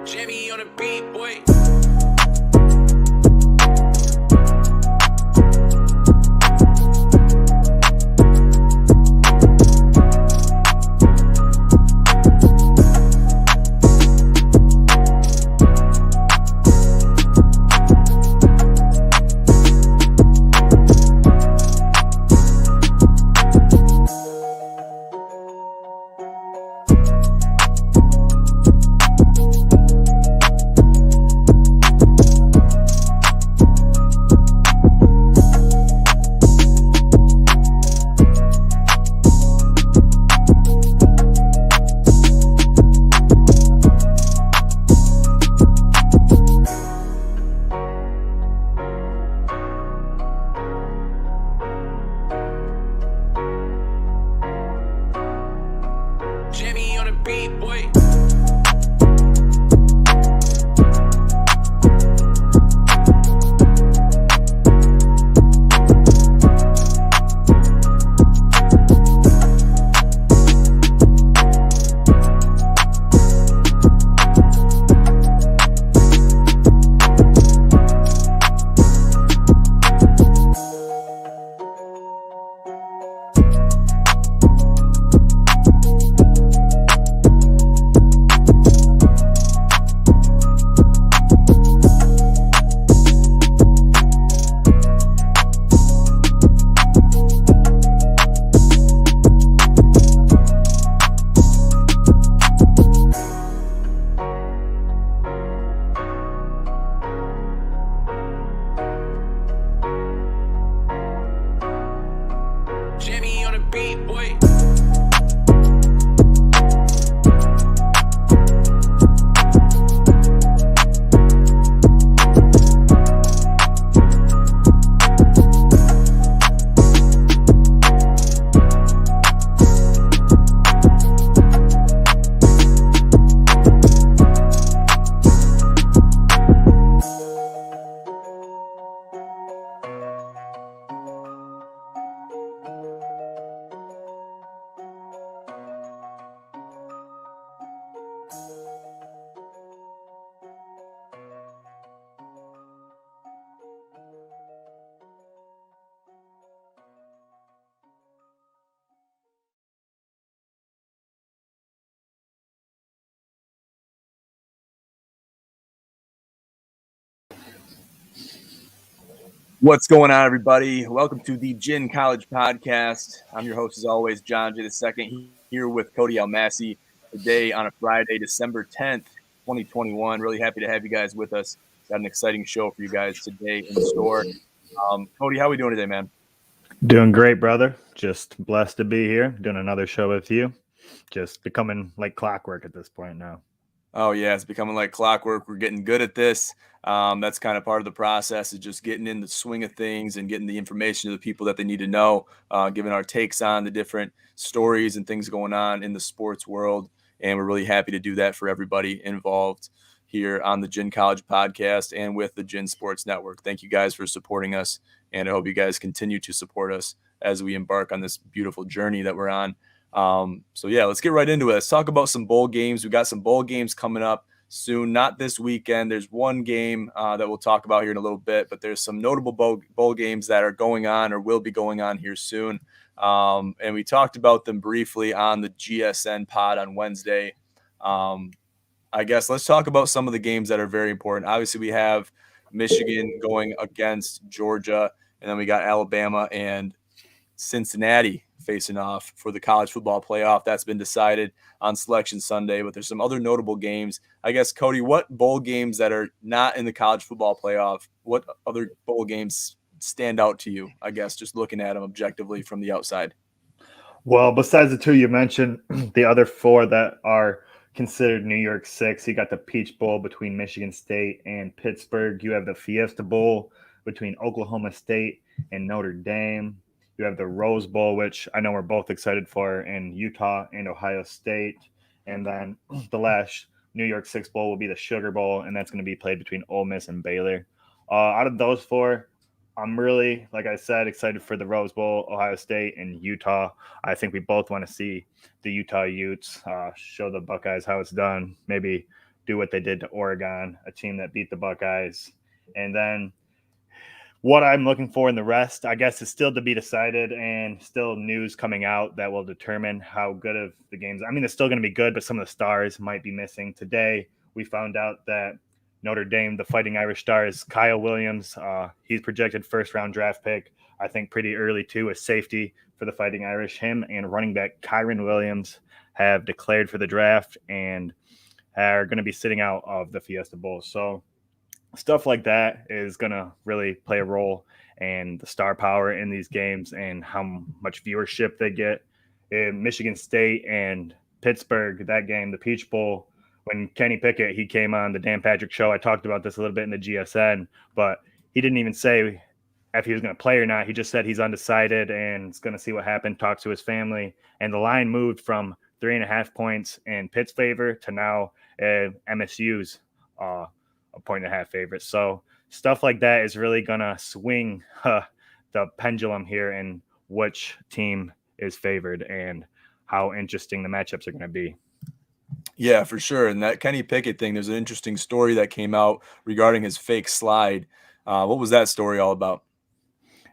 Jimmy on the beat, boy. Jimmy on the beat, boy. Jimmy on the beat, boy. What's going on, everybody? Welcome to the Gin College Podcast. I'm your host, as always, John J. II, here with Cody Almasi today on a Friday, December 10th, 2021. Really happy to have you guys with us. Got an exciting show for you guys today in store. Cody, how are we doing today, man? Doing great, brother. Just blessed to be here, doing another show with you. Just becoming like clockwork at this point now. Oh, yeah, it's becoming like clockwork. We're getting good at this. That's kind of part of the process, is just getting in the swing of things and getting the information to the people that they need to know, giving our takes on the different stories and things going on in the sports world. And we're really happy to do that for everybody involved here on the Gin College Podcast and with the Gin Sports Network. Thank you guys for supporting us, and I hope you guys continue to support us as we embark on this beautiful journey that we're on. So yeah, let's get right into it. Let's talk about some bowl games. We got some bowl games coming up soon, not this weekend. There's one game that we'll talk about here in a little bit, but there's some notable bowl games that are going on or will be going on here soon. And we talked about them briefly on the GSN pod on Wednesday. I guess let's talk about some of the games that are very important. Obviously, we have Michigan going against Georgia, and then we got Alabama and Cincinnati facing off for the college football playoff. That's been decided on Selection Sunday, but there's some other notable games. I guess, Cody, what bowl games that are not in the college football playoff, what other bowl games stand out to you, I guess, just looking at them objectively from the outside? Well, besides the two you mentioned, the other four that are considered New York Six, you got the Peach Bowl between Michigan State and Pittsburgh. You have the Fiesta Bowl between Oklahoma State and Notre Dame. You have the Rose Bowl, which I know we're both excited for, in Utah and Ohio State. And then the last New York Six Bowl will be the Sugar Bowl, and that's going to be played between Ole Miss and Baylor. Out of those four, I'm really, like I said, excited for the Rose Bowl, Ohio State, and Utah. I think we both want to see the Utah Utes show the Buckeyes how it's done. Maybe do what they did to Oregon, a team that beat the Buckeyes. And then what I'm looking for in the rest, I guess, is still to be decided and still news coming out that will determine how good of the games. I mean, it's still going to be good, but some of the stars might be missing. Today, we found out that Notre Dame, the Fighting Irish Stars, Kyle Williams, he's projected first-round draft pick, I think pretty early too, as safety for the Fighting Irish. Him and running back Kyron Williams have declared for the draft and are going to be sitting out of the Fiesta Bowl. So stuff like that is going to really play a role in the star power in these games and how much viewership they get. In Michigan State and Pittsburgh, that game, the Peach Bowl, when Kenny Pickett, he came on the Dan Patrick Show. I talked about this a little bit in the GSN, but he didn't even say if he was going to play or not. He just said he's undecided and is going to see what happened, talk to his family. And the line moved from 3.5 points in Pitt's favor to now MSU's a 1.5 favorite. So stuff like that is really going to swing the pendulum here and which team is favored and how interesting the matchups are going to be. Yeah, for sure. And that Kenny Pickett thing, there's an interesting story that came out regarding his fake slide. What was that story all about?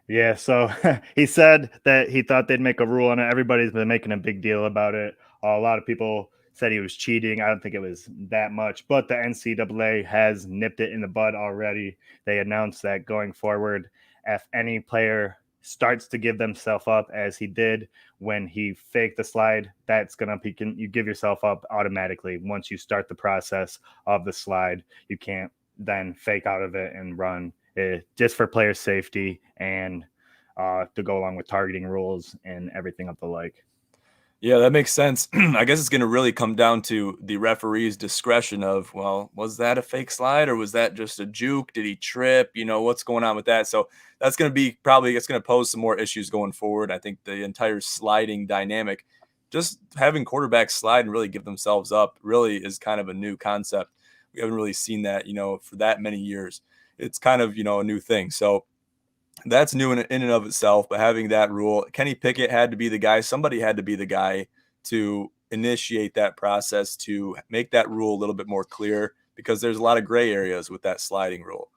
Yeah, so he said that he thought they'd make a rule on it. Everybody's been making a big deal about it. A lot of people said he was cheating. I don't think it was that much, but the NCAA has nipped it in the bud already. They announced that going forward, if any player starts to give themselves up as he did when he faked the slide, that's going to you give yourself up automatically. Once you start the process of the slide, you can't then fake out of it and run it, just for player safety and to go along with targeting rules and everything of the like. Yeah, that makes sense. I guess it's going to really come down to the referee's discretion of, well, was that a fake slide or was that just a juke? Did he trip? You know, what's going on with that? So that's going to be it's going to pose some more issues going forward. I think the entire sliding dynamic, just having quarterbacks slide and really give themselves up really is kind of a new concept. We haven't really seen that, for that many years. It's kind of, a new thing. So that's new in and of itself, but having that rule, Kenny Pickett had to be the guy. Somebody had to be the guy to initiate that process to make that rule a little bit more clear, because there's a lot of gray areas with that sliding rule.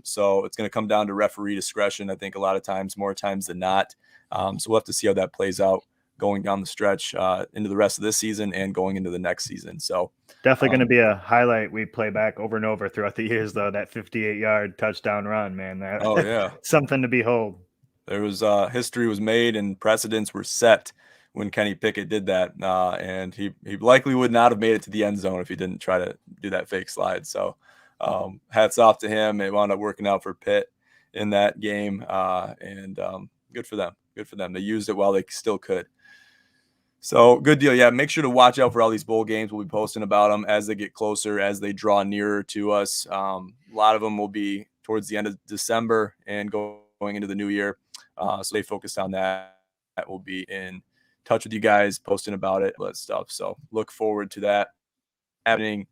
So it's going to come down to referee discretion, I think, a lot of times, more times than not. So we'll have to see how that plays out going down the stretch into the rest of this season and going into the next season. So definitely going to be a highlight we play back over and over throughout the years, though, that 58-yard touchdown run, man. That, oh, yeah. Something to behold. There was history was made and precedents were set when Kenny Pickett did that. And he likely would not have made it to the end zone if he didn't try to do that fake slide. So hats off to him. It wound up working out for Pitt in that game. And good for them. Good for them. They used it while they still could. So good deal. Yeah, make sure to watch out for all these bowl games. We'll be posting about them as they get closer, as they draw nearer to us. A lot of them will be towards the end of December and going into the new year. So they focused on that. That will be in touch with you guys, posting about it, all that stuff. So look forward to that happening.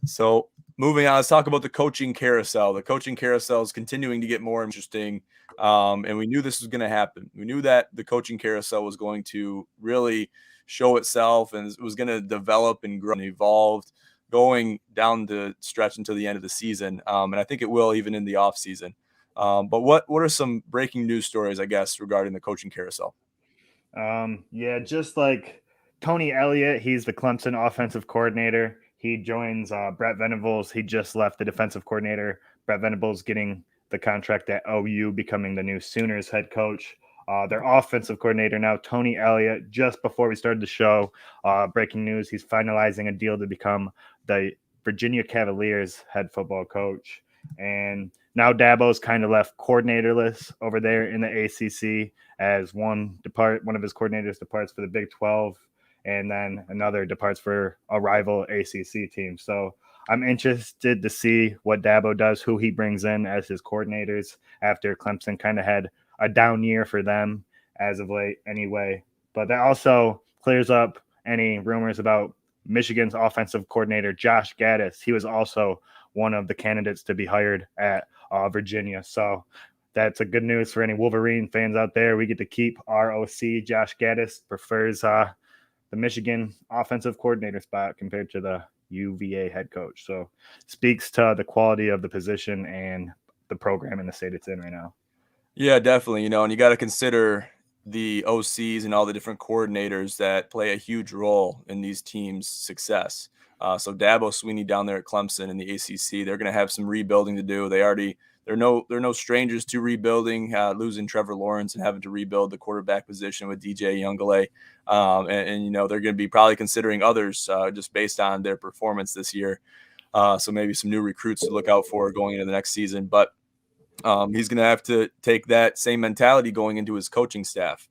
So moving on, let's talk about the coaching carousel. The coaching carousel is continuing to get more interesting. And we knew this was going to happen. We knew that the coaching carousel was going to really show itself and it was going to develop and grow and evolve going down the stretch until the end of the season. And I think it will even in the off season. But what are some breaking news stories, I guess, regarding the coaching carousel? Yeah, just like Tony Elliott, he's the Clemson offensive coordinator. He joins Brett Venables. He just left the defensive coordinator. Brett Venables getting the contract at OU, becoming the new Sooners head coach. Their offensive coordinator now, Tony Elliott, just before we started the show, breaking news, he's finalizing a deal to become the Virginia Cavaliers head football coach. And now Dabo's kind of left coordinatorless over there in the ACC as one of his coordinators departs for the Big 12, and then another departs for a rival ACC team. So I'm interested to see what Dabo does, who he brings in as his coordinators after Clemson kind of had a down year for them as of late anyway. But that also clears up any rumors about Michigan's offensive coordinator, Josh Gaddis. He was also one of the candidates to be hired at Virginia. So that's a good news for any Wolverine fans out there. We get to keep our OC. Josh Gaddis prefers the the Michigan offensive coordinator spot compared to the UVA head coach. So speaks to the quality of the position and the program in the state it's in right now. Yeah, definitely. And you got to consider the OCs and all the different coordinators that play a huge role in these teams' success. So Dabo Sweeney down there at Clemson in the ACC, they're going to have some rebuilding to do. They're no strangers to rebuilding, losing Trevor Lawrence and having to rebuild the quarterback position with DJ Youngale. And they're going to be probably considering others just based on their performance this year. So maybe some new recruits to look out for going into the next season. But he's going to have to take that same mentality going into his coaching staff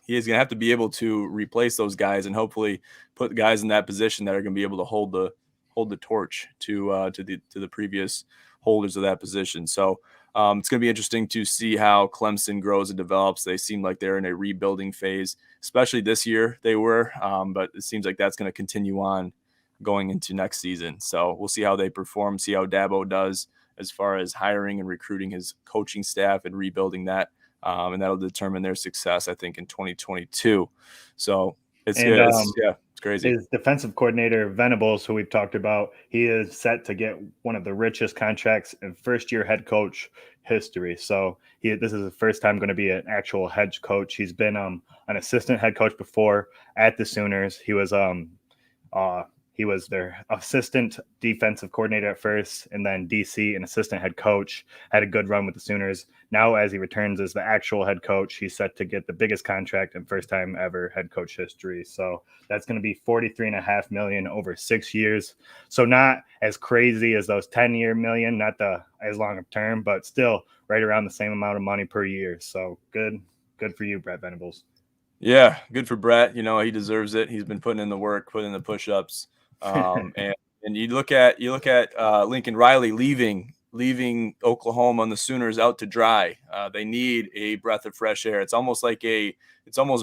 he is going to have to be able to replace those guys and hopefully put guys in that position that are going to be able to hold the torch to the previous holders of that position. So it's going to be interesting to see how Clemson grows and develops. They seem like they're in a rebuilding phase, especially this year they were, but it seems like that's going to continue on going into next season. So we'll see how they perform, see how Dabo does as far as hiring and recruiting his coaching staff and rebuilding that. And that'll determine their success, I think, in 2022. So it's crazy. His defensive coordinator, Venables, who we've talked about, he is set to get one of the richest contracts in first-year head coach history. So this is the first time going to be an actual head coach. He's been an assistant head coach before at the Sooners. He was their assistant defensive coordinator at first, and then DC, an assistant head coach, had a good run with the Sooners. Now, as he returns as the actual head coach, he's set to get the biggest contract in first time ever head coach history. So that's going to be $43.5 million over 6 years. So not as crazy as those 10-year million, not as long of term, but still right around the same amount of money per year. So good for you, Brett Venables. Yeah, good for Brett. He deserves it. He's been putting in the work, putting in the push-ups. And you look at Lincoln Riley leaving Oklahoma and the Sooners out to dry. They need a breath of fresh air. It's almost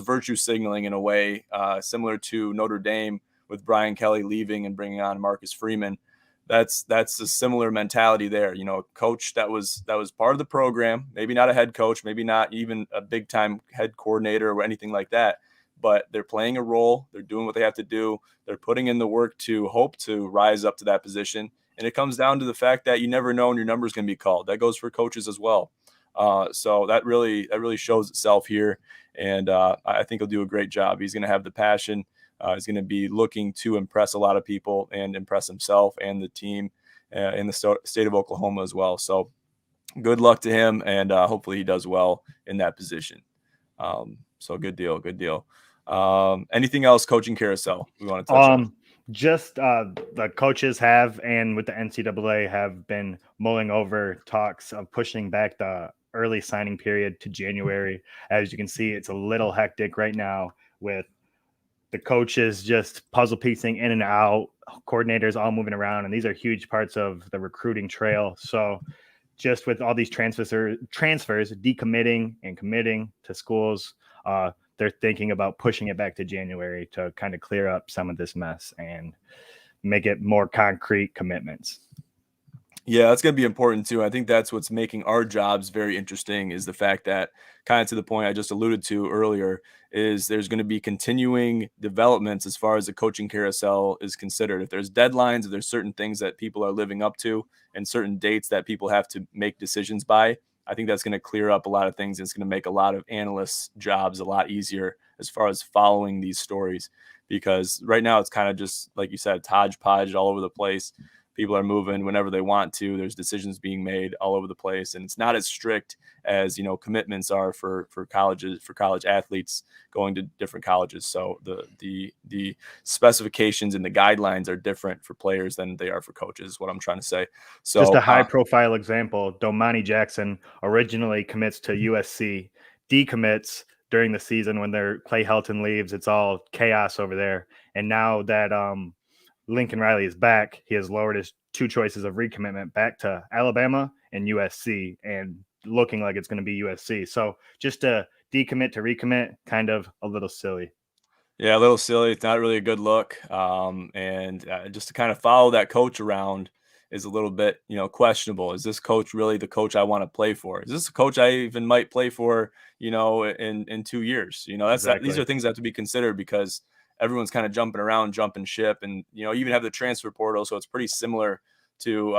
virtue signaling in a way, similar to Notre Dame with Brian Kelly leaving and bringing on Marcus Freeman. That's a similar mentality there. A coach that was part of the program, maybe not a head coach, maybe not even a big time head coordinator or anything like that. But they're playing a role. They're doing what they have to do. They're putting in the work to hope to rise up to that position. And it comes down to the fact that you never know when your number is going to be called. That goes for coaches as well. So that really shows itself here. And I think he'll do a great job. He's going to have the passion. He's going to be looking to impress a lot of people and impress himself and the team in the state of Oklahoma as well. So good luck to him. And hopefully he does well in that position. So good deal. Anything else coaching carousel we want to touch on? Just the coaches have, and with the NCAA, have been mulling over talks of pushing back the early signing period to January. As you can see, it's a little hectic right now with the coaches just puzzle piecing in and out, coordinators all moving around, and these are huge parts of the recruiting trail. So just with all these transfers decommitting and committing to schools, they're thinking about pushing it back to January to kind of clear up some of this mess and make it more concrete commitments. Yeah, that's going to be important too. I think that's what's making our jobs very interesting is the fact that, kind of to the point I just alluded to earlier, is there's going to be continuing developments as far as the coaching carousel is considered. If there's deadlines, if there's certain things that people are living up to and certain dates that people have to make decisions by, I think that's going to clear up a lot of things. It's going to make a lot of analysts' jobs a lot easier as far as following these stories, because right now it's kind of just, like you said, hodgepodge all over the place. People are moving whenever they want to. There's decisions being made all over the place, and it's not as strict as commitments are for colleges, for college athletes going to different colleges. So the specifications and the guidelines are different for players than they are for coaches, is what I'm trying to say. So just a high-profile example: Domani Jackson originally commits to USC, decommits during the season when Clay Helton leaves. It's all chaos over there, and now that Lincoln Riley is back, he has lowered his two choices of recommitment back to Alabama and USC, and looking like it's going to be USC. So just to decommit to recommit, kind of a little silly. Yeah, a little silly. It's not really a good look. And just to kind of follow that coach around is a little bit, questionable. Is this coach really the coach I want to play for? Is this a coach I even might play for, in 2 years? These Exactly. are things that have to be considered because everyone's kind of jumping around, jumping ship, and you even have the transfer portal, so it's pretty similar to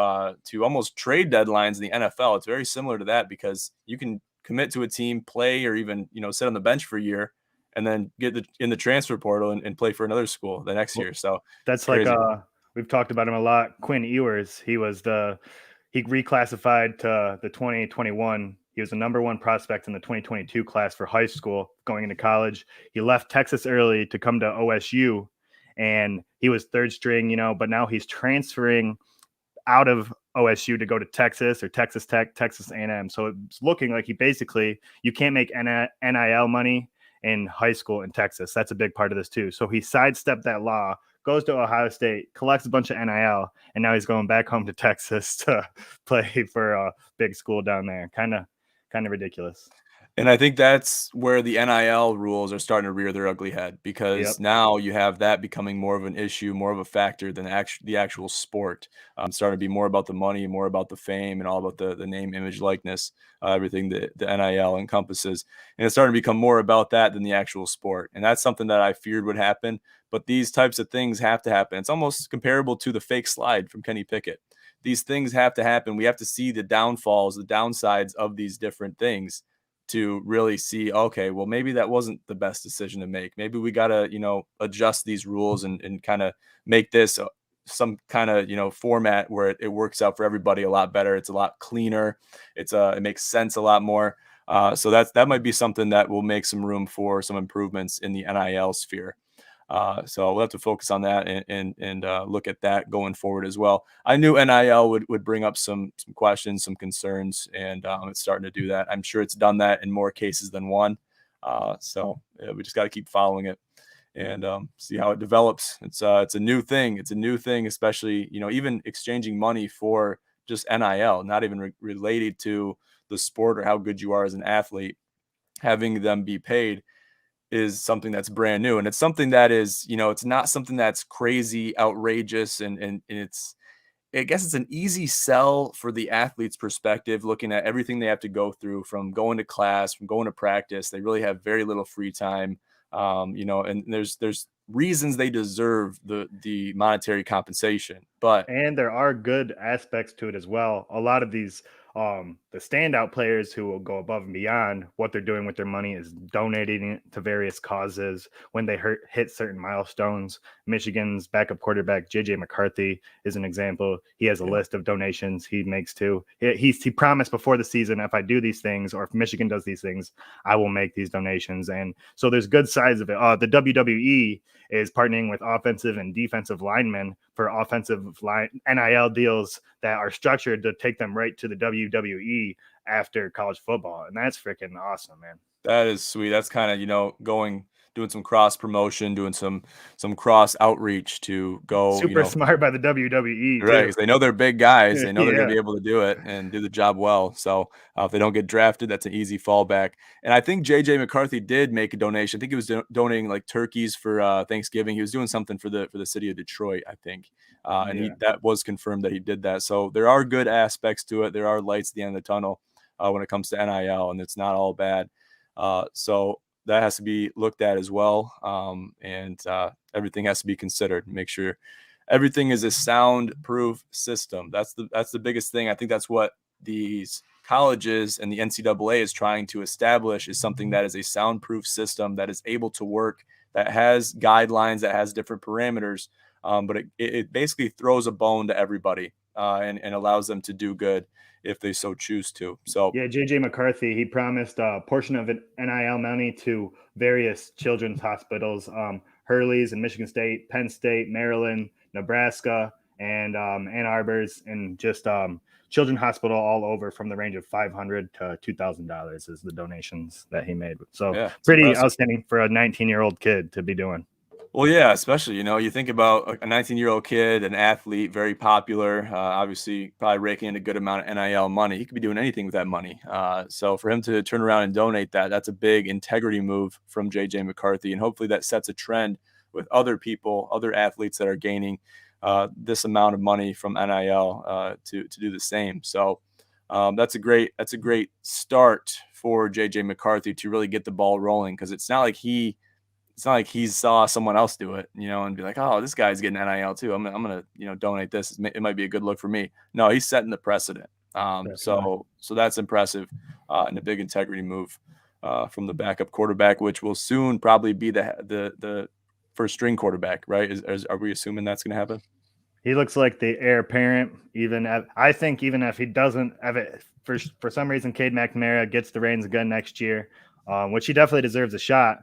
almost trade deadlines in the NFL. It's very similar to that because you can commit to a team, play, or even sit on the bench for a year, and then get in the transfer portal and play for another school the next year. So it's That's like crazy. we've talked about him a lot. Quinn Ewers, he reclassified to the 2021. He was the number one prospect in the 2022 class for high school going into college. He left Texas early to come to OSU, and he was third string, but now he's transferring out of OSU to go to Texas or Texas Tech, Texas A&M. So it's looking like you can't make NIL money in high school in Texas. That's a big part of this too. So he sidestepped that law, goes to Ohio State, collects a bunch of NIL, and now he's going back home to Texas to play for a big school down there. Kind of ridiculous. And I think that's where the NIL rules are starting to rear their ugly head because now you have that becoming more of an issue, more of a factor than the actual sport. Starting to be more about the money, more about the fame, and all about the name, image, likeness, everything that the NIL encompasses. And it's starting to become more about that than the actual sport. And that's something that I feared would happen. But these types of things have to happen. It's almost comparable to the fake slide from Kenny Pickett. These things have to happen. We have to see the downfalls, the downsides of these different things to really see, okay, well, maybe that wasn't the best decision to make. Maybe we got to, adjust these rules and kind of make this some kind of, format where it works out for everybody a lot better. It's a lot cleaner. It makes sense a lot more. So that might be something that will make some room for some improvements in the NIL sphere. So we'll have to focus on that and look at that going forward as well. I knew NIL would bring up some questions, some concerns, and it's starting to do that. I'm sure it's done that in more cases than one. So we just got to keep following it and see how it develops. It's a new thing. It's a new thing, especially even exchanging money for just NIL, not even related to the sport or how good you are as an athlete. Having them be paid is something that's brand new, and it's something that is, it's not something that's crazy, outrageous, and I guess it's an easy sell for the athlete's perspective, looking at everything they have to go through from going to class, from going to practice. They really have very little free time, and there's reasons they deserve the monetary compensation, And there are good aspects to it as well. A lot of these the standout players who will go above and beyond what they're doing with their money is donating it to various causes when they hit certain milestones. Michigan's backup quarterback JJ McCarthy is an example. He has a list of donations he makes too. He promised before the season, if I do these things or if Michigan does these things, I will make these donations. And so there's good sides of it. The WWE is partnering with offensive and defensive linemen for offensive line NIL deals that are structured to take them right to the WWE after college football. And that's freaking awesome, man. That is sweet. That's kind of, doing some cross promotion, doing some cross outreach to go, Super smart by the WWE, right? too. Because they know they're big guys. They know they're going to Yeah. be able to do it and do the job well. So if they don't get drafted, that's an easy fallback. And I think JJ McCarthy did make a donation. I think he was donating like turkeys for Thanksgiving. He was doing something for the city of Detroit, I think. And that was confirmed that he did that. So there are good aspects to it. There are lights at the end of the tunnel when it comes to NIL, and it's not all bad. So that has to be looked at as well. And everything has to be considered. Make sure everything is a soundproof system. That's the biggest thing. I think that's what these colleges and the NCAA is trying to establish, is something that is a soundproof system that is able to work, that has guidelines, that has different parameters. But it basically throws a bone to everybody and allows them to do good if they so choose to. So yeah, JJ McCarthy, he promised a portion of NIL money to various children's hospitals, Hurley's in Michigan State, Penn State, Maryland, Nebraska, and Ann Arbor's, and just children's hospital all over, from the range of $500 to $2,000 is the donations that he made. So pretty impressive. Outstanding for a 19-year-old kid to be doing. Well, yeah, especially, you think about a 19-year-old kid, an athlete, very popular, obviously probably raking in a good amount of NIL money. He could be doing anything with that money. So for him to turn around and donate that's a big integrity move from JJ McCarthy. And hopefully that sets a trend with other people, other athletes that are gaining this amount of money from NIL to do the same. So that's a great start for JJ McCarthy to really get the ball rolling, because it's not like he saw someone else do it, and be like, oh, this guy's getting NIL too. I'm gonna donate this. It might be a good look for me. No, he's setting the precedent. So that's impressive, and a big integrity move from the backup quarterback, which will soon probably be the first string quarterback, right? Are we assuming that's going to happen? He looks like the heir apparent. I think even if he doesn't have it, for some reason, Cade McNamara gets the reins again next year, which he definitely deserves a shot.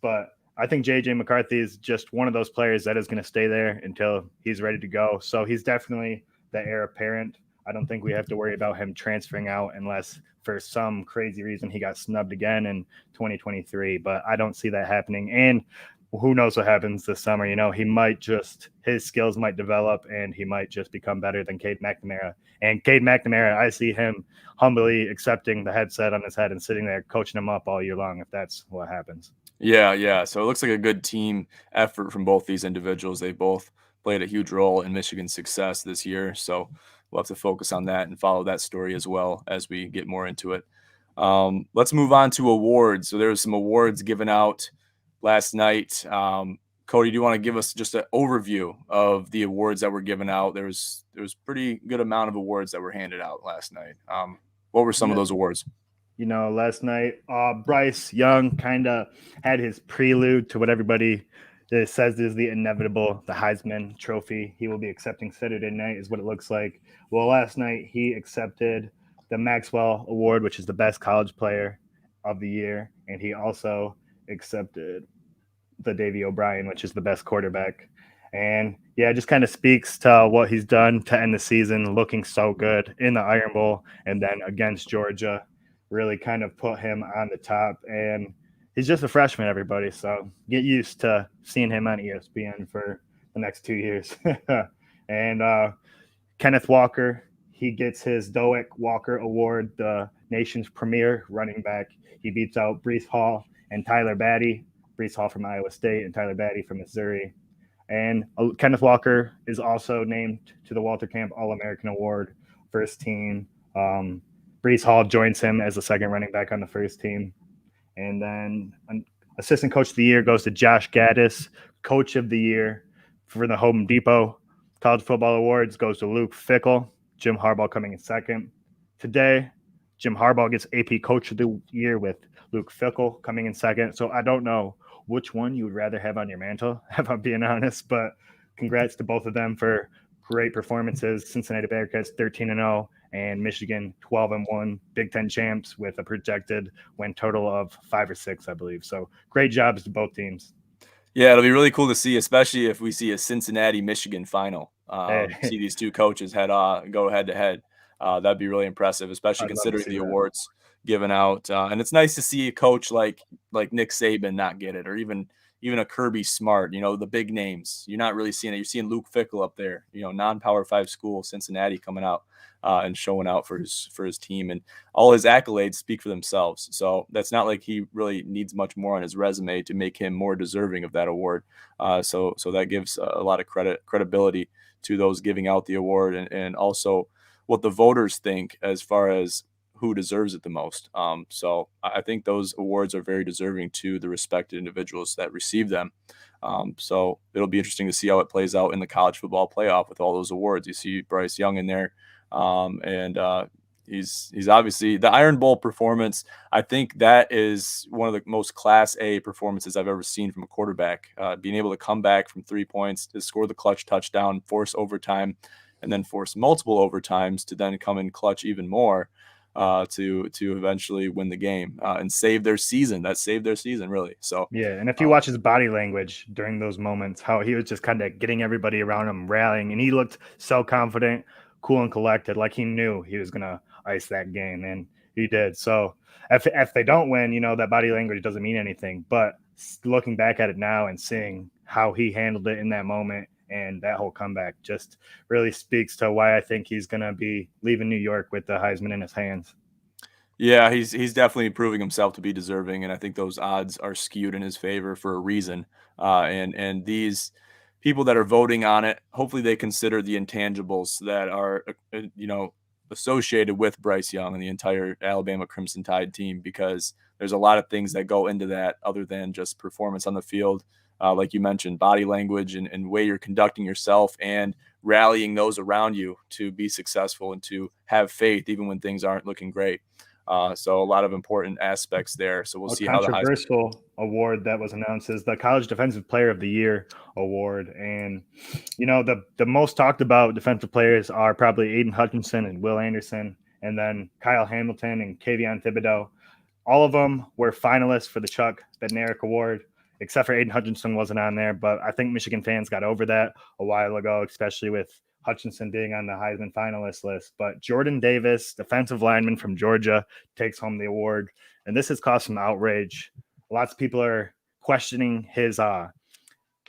But I think JJ McCarthy is just one of those players that is going to stay there until he's ready to go. So he's definitely the heir apparent. I don't think we have to worry about him transferring out unless for some crazy reason he got snubbed again in 2023. But I don't see that happening. And who knows what happens this summer? His skills might develop and he might just become better than Cade McNamara. And Cade McNamara, I see him humbly accepting the headset on his head and sitting there coaching him up all year long if that's what happens. Yeah. So it looks like a good team effort from both these individuals. They both played a huge role in Michigan's success this year. So we'll have to focus on that and follow that story as well as we get more into it. Let's move on to awards. So there was some awards given out last night. Cody, do you want to give us just an overview of the awards that were given out? There was pretty good amount of awards that were handed out last night. What were some of those awards? Last night, Bryce Young kind of had his prelude to what everybody says is the inevitable, the Heisman Trophy. He will be accepting Saturday night is what it looks like. Well, last night he accepted the Maxwell Award, which is the best college player of the year. And he also accepted the Davey O'Brien, which is the best quarterback. And yeah, it just kind of speaks to what he's done to end the season, looking so good in the Iron Bowl and then against Georgia. Really kind of put him on the top, and he's just a freshman, everybody. So get used to seeing him on ESPN for the next 2 years. And Kenneth Walker, he gets his Doak Walker Award, the nation's premier running back. He beats out Breece Hall and Tyler Batty. Breece Hall from Iowa State and Tyler Batty from Missouri. And Kenneth Walker is also named to the Walter Camp All-American Award, first team. Breece Hall joins him as the second running back on the first team. And then assistant coach of the year goes to Josh Gaddis. Coach of the year for the Home Depot College Football Awards goes to Luke Fickell. Jim Harbaugh coming in second. Today, Jim Harbaugh gets AP Coach of the Year with Luke Fickell coming in second. So I don't know which one you would rather have on your mantle, if I'm being honest. But congrats to both of them for great performances. Cincinnati Bearcats 13-0. And Michigan 12-1, Big Ten champs with a projected win total of 5 or 6, I believe. So great jobs to both teams. Yeah, it'll be really cool to see, especially if we see a Cincinnati-Michigan final. See these two coaches go head-to-head. That'd be really impressive, especially considering the awards given out. And it's nice to see a coach like Nick Saban not get it, or even a Kirby Smart, the big names. You're not really seeing it. You're seeing Luke Fickell up there, non-Power 5 school, Cincinnati, coming out and showing out for his team, and all his accolades speak for themselves. So that's not like he really needs much more on his resume to make him more deserving of that award. So that gives a lot of credibility to those giving out the award, and also what the voters think as far as who deserves it the most. So I think those awards are very deserving to the respected individuals that receive them. So it'll be interesting to see how it plays out in the college football playoff with all those awards. You see Bryce Young in there, and he's obviously the Iron Bowl performance. I think that is one of the most Class A performances I've ever seen from a quarterback. Being able to come back from 3 points to score the clutch touchdown, force overtime, and then force multiple overtimes to then come in clutch even more. To eventually win the game and save their season. That saved their season, really. So yeah, and if you watch his body language during those moments, how he was just kind of getting everybody around him rallying, and he looked so confident, cool and collected, like he knew he was gonna ice that game, and he did. So if they don't win, that body language doesn't mean anything. But looking back at it now and seeing how he handled it in that moment, and that whole comeback just really speaks to why I think he's going to be leaving New York with the Heisman in his hands. Yeah, he's definitely proving himself to be deserving, and I think those odds are skewed in his favor for a reason. And these people that are voting on it, hopefully they consider the intangibles that are, associated with Bryce Young and the entire Alabama Crimson Tide team, because there's a lot of things that go into that other than just performance on the field. Like you mentioned, body language and way you're conducting yourself and rallying those around you to be successful and to have faith even when things aren't looking great. So a lot of important aspects there. So we'll see how the controversial award that was announced is the College Defensive Player of the Year award. And, the most talked about defensive players are probably Aiden Hutchinson and Will Anderson, and then Kyle Hamilton and Kayvon Thibodeau. All of them were finalists for the Chuck Bednarik Award, except for Aiden Hutchinson wasn't on there. But I think Michigan fans got over that a while ago, especially with Hutchinson being on the Heisman finalist list. But Jordan Davis, defensive lineman from Georgia, takes home the award. And this has caused some outrage. Lots of people are questioning his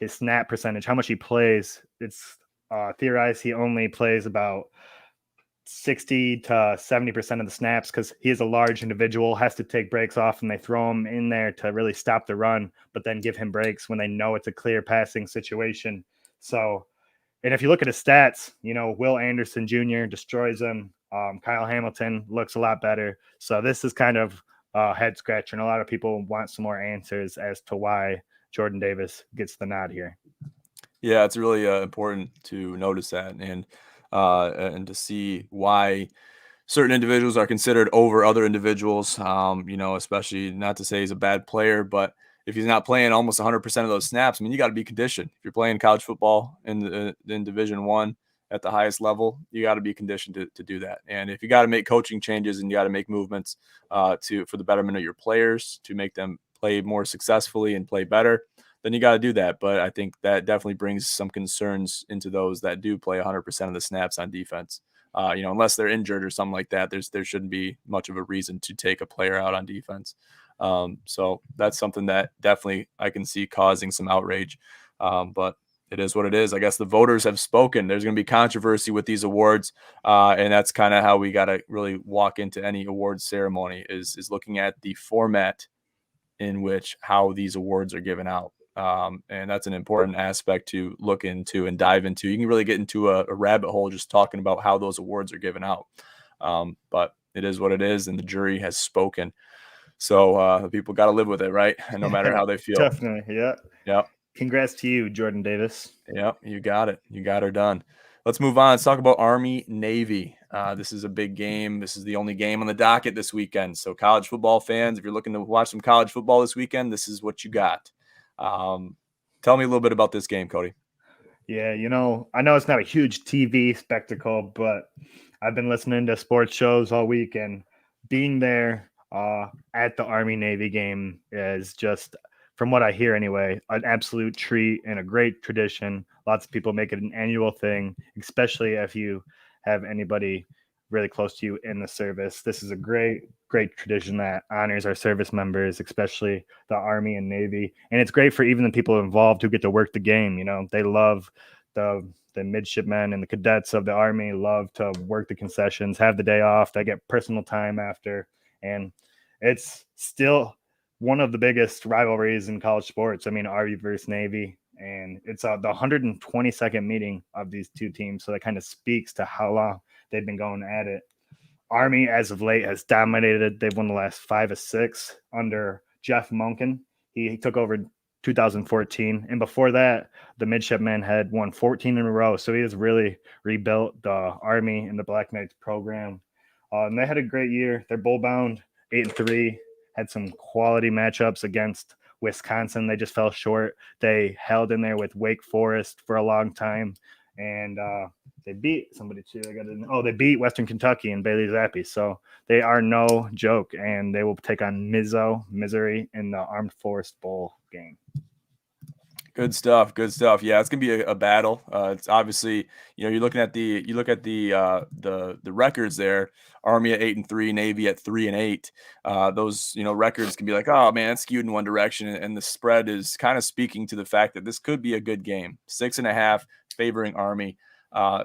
snap percentage, how much he plays. It's theorized he only plays about 60 to 70% of the snaps because he is a large individual, has to take breaks off, and they throw him in there to really stop the run, but then give him breaks when they know it's a clear passing situation. So, and if you look at his stats, Will Anderson Jr. destroys him. Kyle Hamilton looks a lot better. So this is kind of head scratcher, and a lot of people want some more answers as to why Jordan Davis gets the nod here. Yeah, it's really important to notice that and to see why certain individuals are considered over other individuals. Especially, not to say he's a bad player, but if he's not playing almost 100% of those snaps, you got to be conditioned. If you're playing college football in Division I at the highest level, you got to be conditioned to do that. And if you got to make coaching changes and you got to make movements for the betterment of your players to make them play more successfully and play better, then you got to do that. But I think that definitely brings some concerns into those that do play 100% of the snaps on defense. Unless they're injured or something like that, there shouldn't be much of a reason to take a player out on defense. So that's something that definitely I can see causing some outrage. But it is what it is. I guess the voters have spoken. There's going to be controversy with these awards. And that's kind of how we got to really walk into any award ceremony is looking at the format in which how these awards are given out. And that's an important aspect to look into and dive into. You can really get into a rabbit hole just talking about how those awards are given out. But it is what it is, and the jury has spoken. So people got to live with it, right? And no matter how they feel. Definitely, yeah. Yeah. Congrats to you, Jordan Davis. Yeah, you got it. You got her done. Let's move on. Let's talk about Army-Navy. This is a big game. This is the only game on the docket this weekend. So college football fans, if you're looking to watch some college football this weekend, this is what you got. Tell me a little bit about this game, Cody. Yeah, I know it's not a huge TV spectacle, but I've been listening to sports shows all week, and being there at the Army-Navy game is just, from what I hear anyway, an absolute treat and a great tradition. Lots of people make it an annual thing, especially if you have anybody really close to you in the service. This is a great tradition that honors our service members, especially the Army and Navy. And it's great for even the people involved who get to work the game. They love the midshipmen and the cadets of the Army love to work the concessions, have the day off. They get personal time after. And it's still one of the biggest rivalries in college sports. Army versus Navy. And it's the 122nd meeting of these two teams. So that kind of speaks to how long they've been going at it. Army, as of late, has dominated. They've won the last 5 of 6 under Jeff Monken. He took over in 2014. And before that, the midshipmen had won 14 in a row. So he has really rebuilt the Army and the Black Knights program. And they had a great year. They're bowl bound, 8-3. Had some quality matchups against Wisconsin. They just fell short. They held in there with Wake Forest for a long time. And they beat somebody too. They beat Western Kentucky and Bailey Zappi. So they are no joke, and they will take on Missouri in the Armed Forces Bowl game. Good stuff. Yeah, it's gonna be a battle. It's obviously, you're looking at the records there. Army at 8-3, Navy at 3-8. Those records can be like, oh man, it's skewed in one direction, and the spread is kind of speaking to the fact that this could be a good game. 6.5 favoring Army.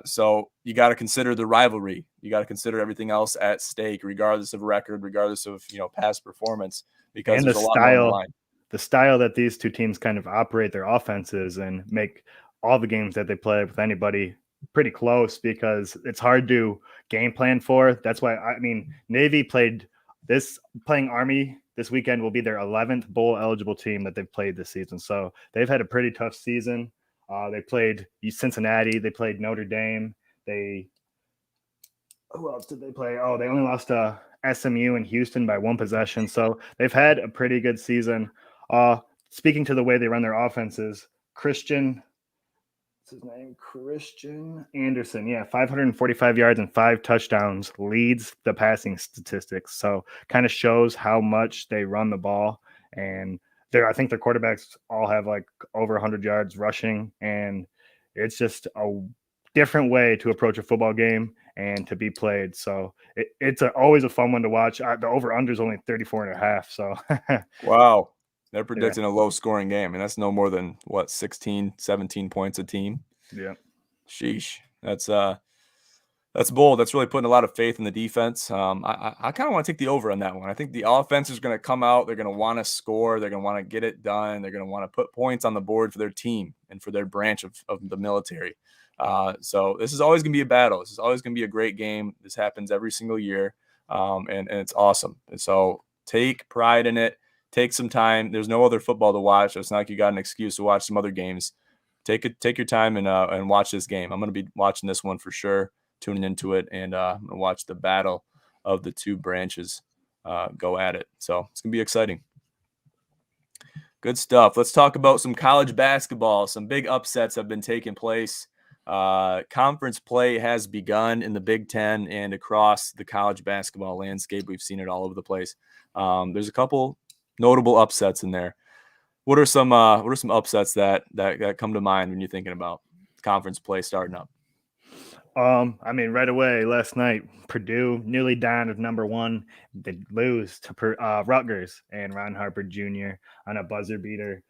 So you got to consider the rivalry. You got to consider everything else at stake, regardless of record, regardless of past performance, because and there's a lot more on the line. The style that these two teams kind of operate their offenses and make all the games that they play with anybody pretty close because it's hard to game plan for. That's why, I mean, Navy playing Army this weekend will be their 11th bowl eligible team that they've played this season. So they've had a pretty tough season. They played Cincinnati. They played Notre Dame. Who else did they play? Oh, they only lost to SMU and Houston by 1 possession. So they've had a pretty good season. Speaking to the way they run their offenses, Christian Anderson, 545 yards and 5 touchdowns, leads the passing statistics. So kind of shows how much they run the ball. And I think their quarterbacks all have like over 100 yards rushing. And it's just a different way to approach a football game and to be played. So it's always a fun one to watch. The over-under is only 34.5. So wow. They're predicting a low-scoring game, and that's no more than, 16, 17 points a team? Yeah. Sheesh. That's bold. That's really putting a lot of faith in the defense. I kind of want to take the over on that one. I think the offense is going to come out. They're going to want to score. They're going to want to get it done. They're going to want to put points on the board for their team and for their branch of the military. So this is always going to be a battle. This is always going to be a great game. This happens every single year, and it's awesome. And so take pride in it. Take some time. There's no other football to watch. It's not like you got an excuse to watch some other games. Take your time and watch this game. I'm going to be watching this one for sure, tuning into it, and I'm going to watch the battle of the two branches go at it. So it's going to be exciting. Good stuff. Let's talk about some college basketball. Some big upsets have been taking place. Conference play has begun in the Big Ten and across the college basketball landscape. We've seen it all over the place. There's a couple notable upsets in there. What are some upsets that come to mind when you're thinking about conference play starting up? I mean, right away last night, Purdue nearly down at number 1. They lose to Rutgers and Ron Harper Jr. on a buzzer beater.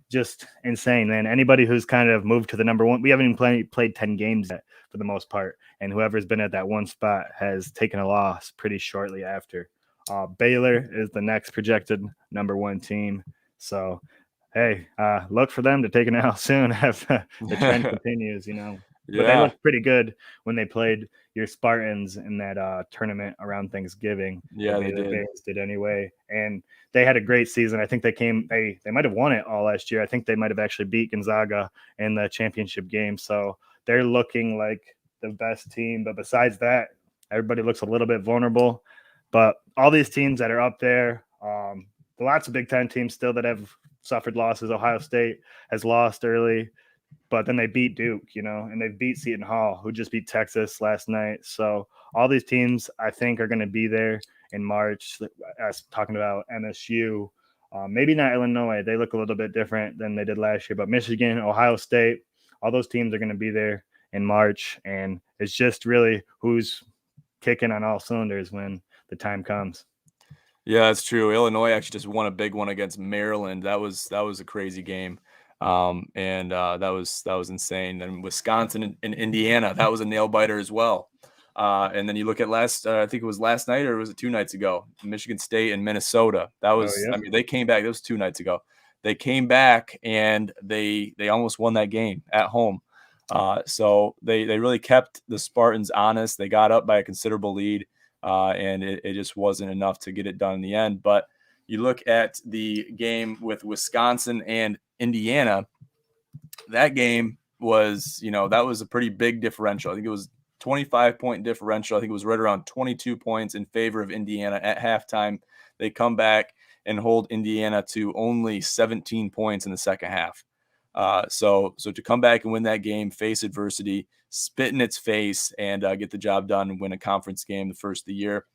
Just insane, man. Anybody who's kind of moved to the number 1, we haven't even played 10 games yet for the most part. And whoever's been at that one spot has taken a loss pretty shortly after. Baylor is the next projected number 1 team. So, hey, look for them to take an L soon if the trend continues, But they looked pretty good when they played your Spartans in that tournament around Thanksgiving. Yeah, they did anyway. And they had a great season. I think they might have won it all last year. I think they might have actually beat Gonzaga in the championship game. So they're looking like the best team. But besides that, everybody looks a little bit vulnerable. But all these teams that are up there, lots of Big Ten teams still that have suffered losses. Ohio State has lost early, but then they beat Duke, and they beat Seton Hall, who just beat Texas last night. So all these teams, I think, are going to be there in March. As talking about MSU, maybe not Illinois. They look a little bit different than they did last year, but Michigan, Ohio State, all those teams are going to be there in March. And it's just really who's kicking on all cylinders when the time comes. Yeah, that's true. Illinois actually just won a big one against Maryland. That was a crazy game. And that was insane. And Wisconsin and Indiana, that was a nail biter as well. And then you look at I think it was last night, or was it 2 nights ago? Michigan State and Minnesota. That was, I mean, they came back. That was 2 nights ago. They came back and they almost won that game at home. So they really kept the Spartans honest. They got up by a considerable lead, and it just wasn't enough to get it done in the end. But you look at the game with Wisconsin and Indiana, that game was, that was a pretty big differential. I think it was 25-point differential. I think it was right around 22 points in favor of Indiana at halftime. They come back and hold Indiana to only 17 points in the second half. So to come back and win that game, face adversity, spit in its face, and get the job done and win a conference game the first of the year,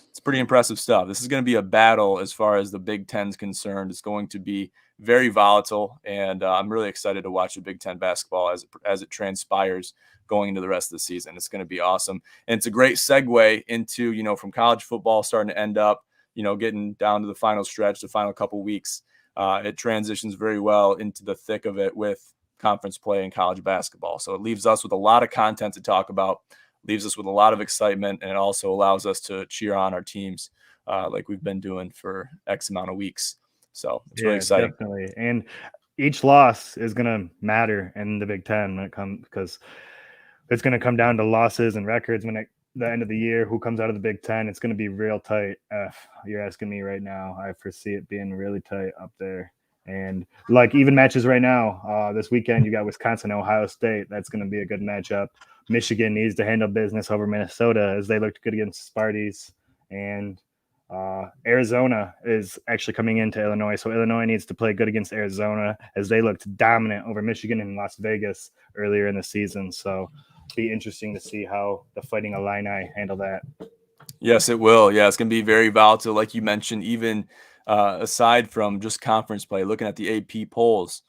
it's pretty impressive stuff. This is going to be a battle as far as the Big Ten's concerned. It's going to be very volatile, and I'm really excited to watch the Big Ten basketball as it transpires going into the rest of the season. It's going to be awesome. And it's a great segue into, from college football starting to end up, getting down to the final stretch, the final couple weeks. It transitions very well into the thick of it with conference play and college basketball. So it leaves us with a lot of content to talk about, leaves us with a lot of excitement, and it also allows us to cheer on our teams like we've been doing for X amount of weeks. So it's really exciting. Definitely. And each loss is going to matter in the Big Ten when it comes, because it's going to come down to losses and records when the end of the year, who comes out of the Big Ten. It's going to be real tight. You're asking me right now. I foresee it being really tight up there. And like even matches right now, this weekend, you got Wisconsin, Ohio State. That's going to be a good matchup. Michigan needs to handle business over Minnesota as they looked good against Sparties. And Arizona is actually coming into Illinois. So Illinois needs to play good against Arizona as they looked dominant over Michigan and Las Vegas earlier in the season. So be interesting to see how the Fighting Illini handle that. Yes, it will. Yeah, it's going to be very volatile. Like you mentioned, even aside from just conference play, looking at the AP polls,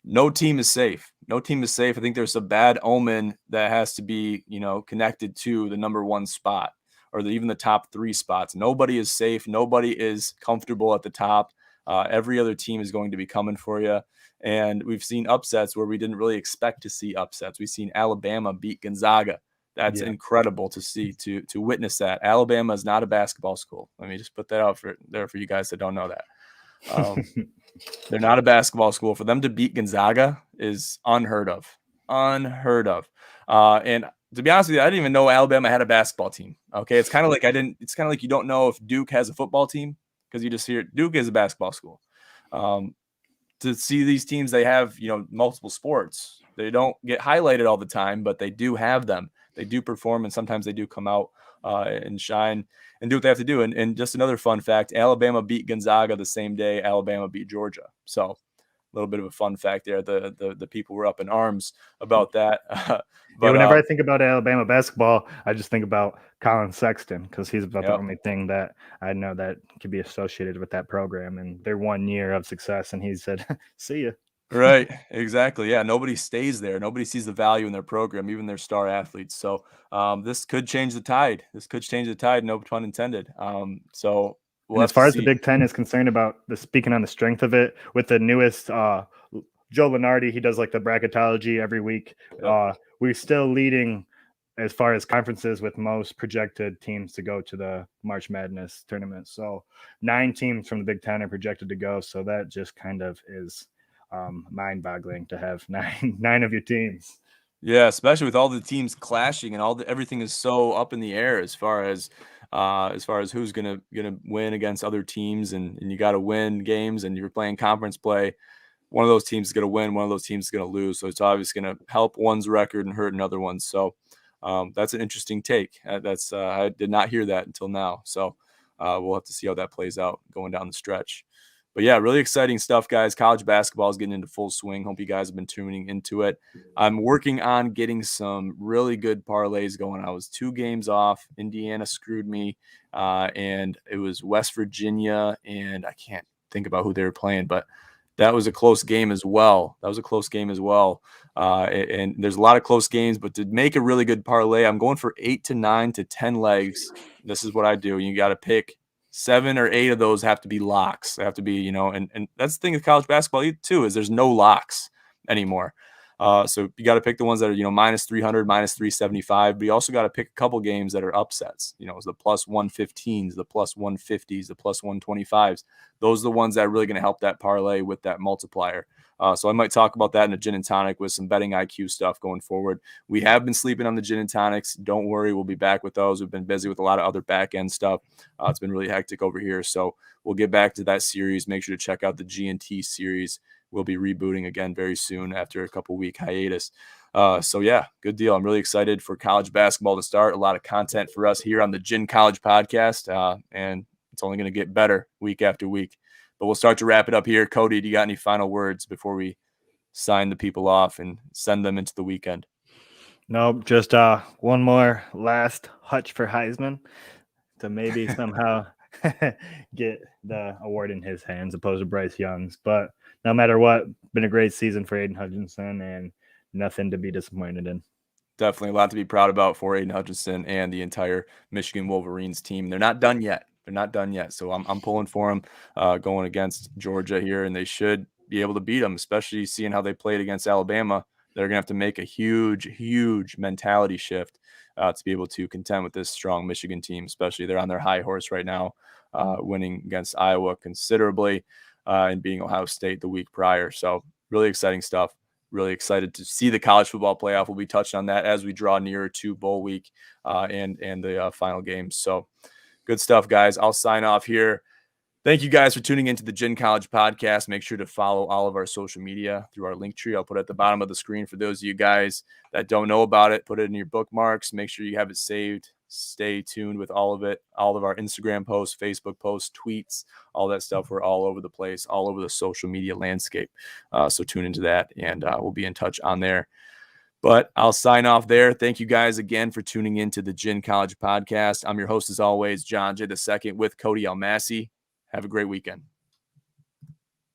no team is safe. No team is safe. I think there's a bad omen that has to be, connected to the number one spot or even the top three spots. Nobody is safe. Nobody is comfortable at the top. Every other team is going to be coming for you. And we've seen upsets where we didn't really expect to see upsets. We've seen Alabama beat Gonzaga. That's incredible to see, to witness that. Alabama is not a basketball school. Let me just put that out there for you guys that don't know that. They're not a basketball school. For them to beat Gonzaga is unheard of. Unheard of. And to be honest with you, I didn't even know Alabama had a basketball team. Okay. It's kind of like you don't know if Duke has a football team because you just hear Duke is a basketball school. To see these teams, they have, multiple sports. They don't get highlighted all the time, but they do have them. They do perform, and sometimes they do come out and shine and do what they have to do. And just another fun fact, Alabama beat Gonzaga the same day Alabama beat Georgia. So a little bit of a fun fact there. The people were up in arms about that. But whenever I think about Alabama basketball, I just think about Colin Sexton because he's about the only thing that I know that could be associated with that program and their 1 year of success. And he said, see ya. Right. Exactly. Yeah. Nobody stays there. Nobody sees the value in their program, even their star athletes. So this could change the tide. No pun intended. So as far as the Big Ten is concerned about speaking on the strength of it with the newest Joe Lunardi, he does like the bracketology every week. We're still leading as far as conferences with most projected teams to go to the March Madness tournament. So 9 teams from the Big Ten are projected to go. So that just kind of is mind-boggling to have nine of your teams. Yeah, especially with all the teams clashing and everything is so up in the air as far as who's gonna win against other teams, and you got to win games, and you're playing conference play. One of those teams is going to win, one of those teams is going to lose. So it's obviously going to help one's record and hurt another one. So that's an interesting take. I did not hear that until now. So we'll have to see how that plays out going down the stretch. But yeah, really exciting stuff, guys. College basketball is getting into full swing. Hope you guys have been tuning into it. I'm working on getting some really good parlays going. I was 2 games off. Indiana screwed me, and it was West Virginia, and I can't think about who they were playing, but that was a close game as well. And there's a lot of close games, but to make a really good parlay, I'm going for 8 to 9 to 10 legs. This is what I do. You got to pick 7 or 8 of those have to be locks. They have to be, and that's the thing with college basketball too, is there's no locks anymore. So you got to pick the ones that are, minus 300, minus 375, but you also got to pick a couple games that are upsets, the plus 115s, the plus 150s, the plus 125s. Those are the ones that are really going to help that parlay with that multiplier. So I might talk about that in a gin and tonic with some betting IQ stuff going forward. We have been sleeping on the gin and tonics. Don't worry. We'll be back with those. We've been busy with a lot of other back end stuff. It's been really hectic over here. So we'll get back to that series. Make sure to check out the G&T series. We'll be rebooting again very soon after a couple week hiatus. So yeah, good deal. I'm really excited for college basketball to start. A lot of content for us here on the Gin College podcast. And it's only going to get better week after week. But we'll start to wrap it up here. Cody, do you got any final words before we sign the people off and send them into the weekend? Nope, just one more last hutch for Heisman to maybe somehow get the award in his hands opposed to Bryce Young's. But no matter what, been a great season for Aiden Hutchinson and nothing to be disappointed in. Definitely a lot to be proud about for Aiden Hutchinson and the entire Michigan Wolverines team. They're not done yet. So I'm pulling for them going against Georgia here, and they should be able to beat them, especially seeing how they played against Alabama. They're going to have to make a huge mentality shift to be able to contend with this strong Michigan team, especially they're on their high horse right now, winning against Iowa considerably and beating Ohio State the week prior. So really exciting stuff. Really excited to see the college football playoff. We'll be touching on that as we draw nearer to bowl week and the final games. So good stuff, guys. I'll sign off here. Thank you guys for tuning into the Gin College podcast. Make sure to follow all of our social media through our link tree. I'll put it at the bottom of the screen for those of you guys that don't know about it. Put it in your bookmarks. Make sure you have it saved. Stay tuned with all of it, all of our Instagram posts, Facebook posts, tweets, all that stuff. We're all over the place, all over the social media landscape. So tune into that, and we'll be in touch on there. But I'll sign off there. Thank you guys again for tuning into the Gin College podcast. I'm your host, as always, John J. II with Cody Almasi. Have a great weekend.